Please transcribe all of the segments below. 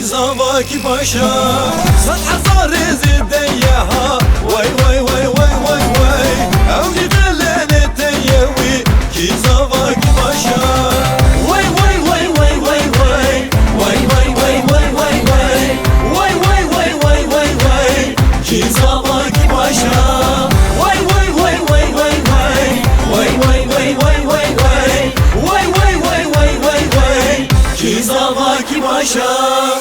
زواکی باشا 100,000 زیده ها وای وای وای وای وای وای اوجی دلنه تیوی کی زواکی باشا وای وای وای وای وای وای وای وای وای وای وای وای وای وای وای وای وای کی زواکی باشا وای وای وای وای وای وای وای وای وای وای وای وای وای وای وای وای وای کی زواکی باشا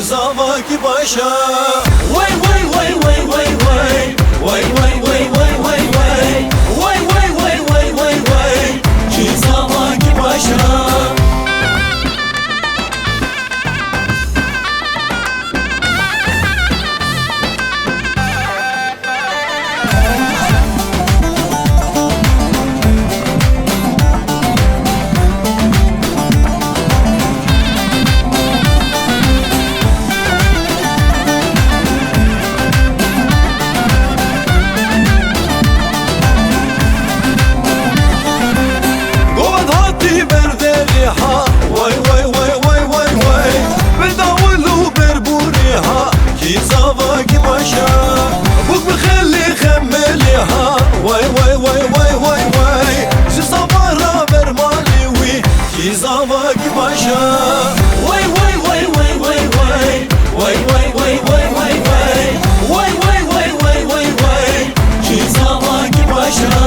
زواکی باشا وای وای وای وای وای وای وای وای وای وای وای وای وای وای وای وای وای کی زواکی باشا زواکی باشا بوك بخلي خمليها واي واي واي واي واي واي زي صبارة برمالي وي كي زواکی باشا واي واي واي واي واي واي واي واي واي واي واي واي واي واي واي واي واي كي زواکی باشا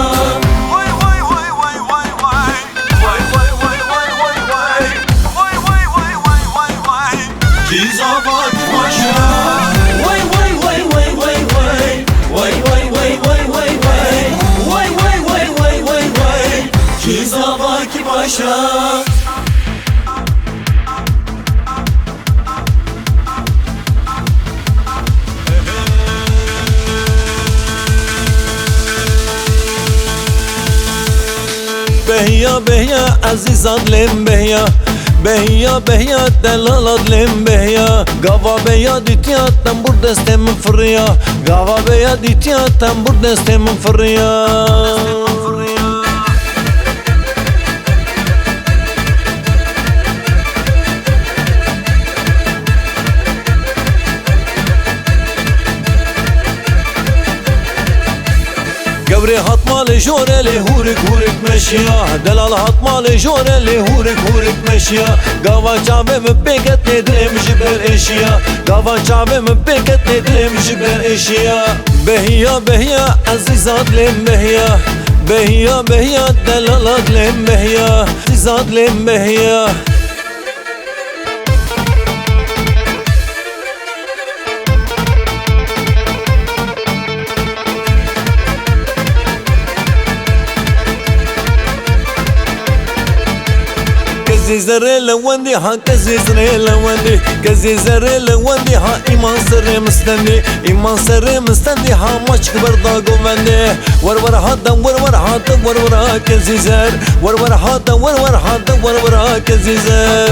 واي واي واي واي واي واي واي واي واي واي واي واي واي واي واي واي كي زواکی باشا کی زواکی باشا بهیا بهیا عزیزان لم بهیا بهیا بهیا دلالات لم بهیا گاوا بهیا دیتیا تنبور دستم فریا گاوا بهیا دیتیا تنبور دستم فریا قبري هات مالي جوري لي هورك هورك مشيا دلال هات مالي جوري لي هورك هورك مشيا قاوا جامي مبيكت ندريم جبر اشيا قاوا جامي مبيكت ندريم جبر اشيا بهيا بهيا عزيزات لم بهيا بهيا بهيا دلالات لم بهيا عزيزات لم بهيا كزي زري لوندي ها كزي زري لوندي كزي زري لوندي ها إيمان سري مستندي إيمان سري مستندي ها ماش كبر ضاقو مندي ورور هادا ورور هادا ورور كزي زر ورور هادا ورور هادا ورور كزي زر